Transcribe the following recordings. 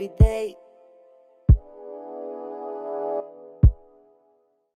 every day.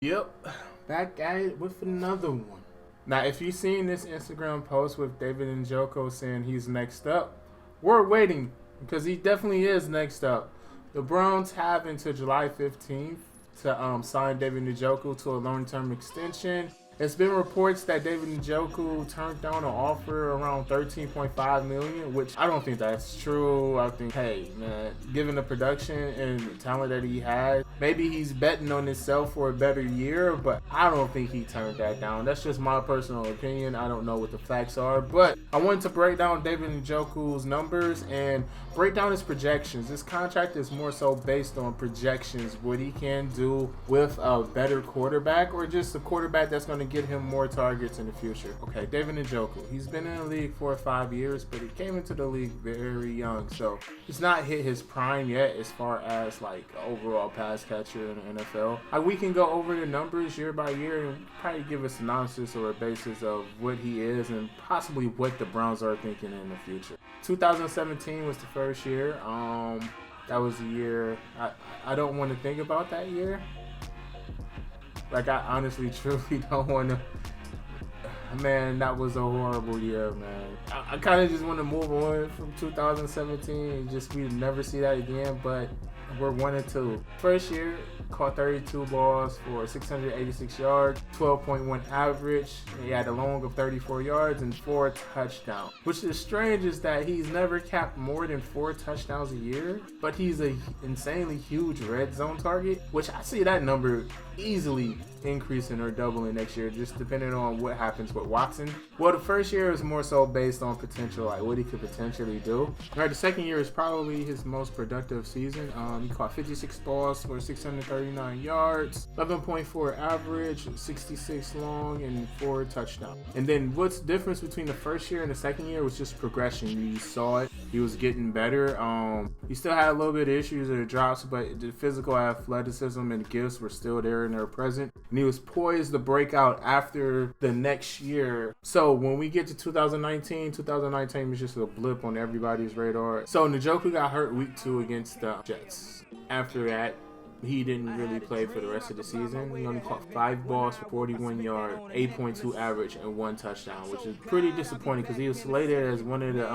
Yep, back at it with another one. Now, if you've seen this Instagram post with David Njoku saying he's next up, we're waiting because he definitely is next up. The Browns have until July 15th to sign David Njoku to a long-term extension. It's been reports that David Njoku turned down an offer around $13.5 million, which I don't think that's true. I think, hey, man, given the production and the talent that he has, maybe he's betting on himself for a better year, but I don't think he turned that down. That's just my personal opinion. I don't know what the facts are, but I wanted to break down David Njoku's numbers and break down his projections. This contract is more so based on projections, what he can do with a better quarterback or just a quarterback that's going to get him more targets in the future. Okay, David Njoku, he's been in the league 4 or 5 years, but he came into the league very young, so he's not hit his prime yet as far as like overall pass catcher in the NFL. We can go over the numbers year by year and probably give a synopsis or a basis of what he is and possibly what the Browns are thinking in the future. 2017 was the first year. That was the year I don't want to think about that year. Like, I honestly, truly don't want to. Man, that was a horrible year, man. I kind of just want to move on from 2017 and just we never see that again, but we're 1-2. First year, caught 32 balls for 686 yards, 12.1 average. He had a long of 34 yards and 4 touchdowns. Which is strange is that he's never capped more than 4 touchdowns a year, but he's an insanely huge red zone target, which I see that number easily increasing or doubling next year, just depending on what happens with Watson. Well, the first year is more so based on potential, like what he could potentially do. Right, the second year is probably his most productive season. He caught 56 balls for 639 yards, 11.4 average, 66 long, and 4 touchdowns. And then what's the difference between the first year and the second year was just progression. You saw it. He was getting better. He still had a little bit of issues or drops, but the physical athleticism and gifts were still there and they're present. And he was poised to break out after the next year. So when we get to 2019 was just a blip on everybody's radar. So Njoku got hurt week 2 against the Jets. After that, he didn't really play for the rest of the season. He only caught 5 balls for 41 yards, 8.2 average, and 1 touchdown, which is pretty disappointing because he was slated as one of the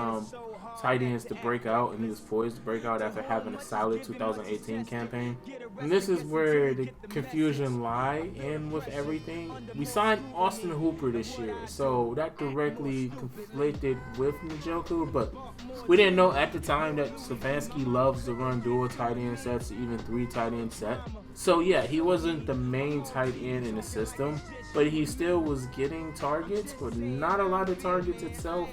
tight ends to break out, and he was poised to break out after having a solid 2018 campaign. And this is where the confusion lies, and with everything, we signed Austin Hooper this year, so that directly conflicted with Njoku, but we didn't know at the time that Stefanski loves to run dual tight end sets, even 3 tight end set. So yeah, he wasn't the main tight end in the system, but he still was getting targets, but not a lot of targets itself.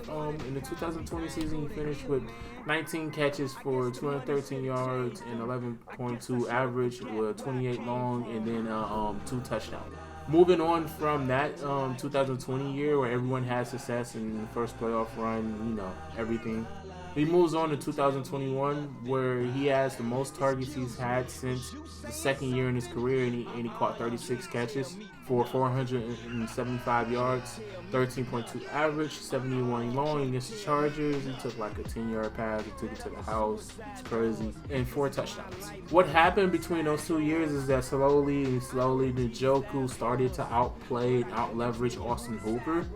In the 2020 season, he finished with 19 catches for 213 yards and 11.2 average with 28 long and then 2 touchdowns. Moving on from that 2020 year where everyone had success in the first playoff run, everything. He moves on to 2021 where he has the most targets he's had since the second year in his career, and he caught 36 catches for 475 yards, 13.2 average, 71 long against the Chargers. He took like a 10-yard pass, he took it to the house. It's crazy. And 4 touchdowns. What happened between those 2 years is that slowly Njoku started to outplay and out-leverage Austin Hooper.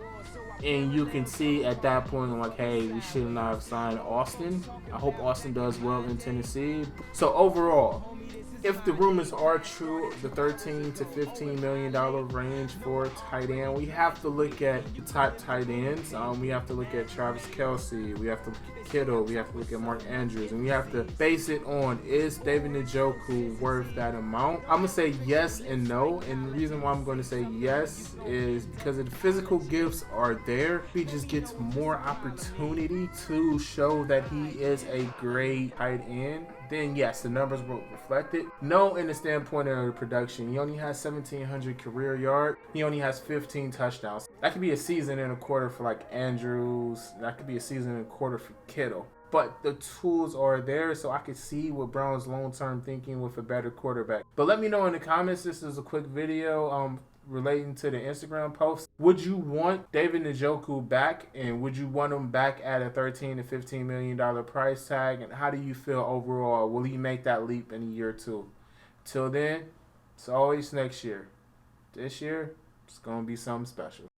And you can see at that point, I'm like, hey, we should not have signed Austin. I hope Austin does well in Tennessee. So overall, if the rumors are true, the $13 to $15 million range for tight end, we have to look at the top tight ends. We have to look at Travis Kelce. We have to look at Kittle. We have to look at Mark Andrews. And we have to base it on, is David Njoku worth that amount? I'm going to say yes and no. And the reason why I'm going to say yes is because the physical gifts are there. He just gets more opportunity to show that he is a great tight end. Then yes, the numbers will reflect it. No, in the standpoint of the production, he only has 1,700 career yards. He only has 15 touchdowns. That could be a season and a quarter for like Andrews. That could be a season and a quarter for Kittle. But the tools are there, so I could see what Brown's long-term thinking with a better quarterback. But let me know in the comments. This is a quick video. relating to the Instagram post. Would you want David Njoku back, and would you want him back at a $13 to $15 million price tag? And how do you feel overall? Will he make that leap in a year or two? Till then, it's always next year. This year, it's gonna be something special.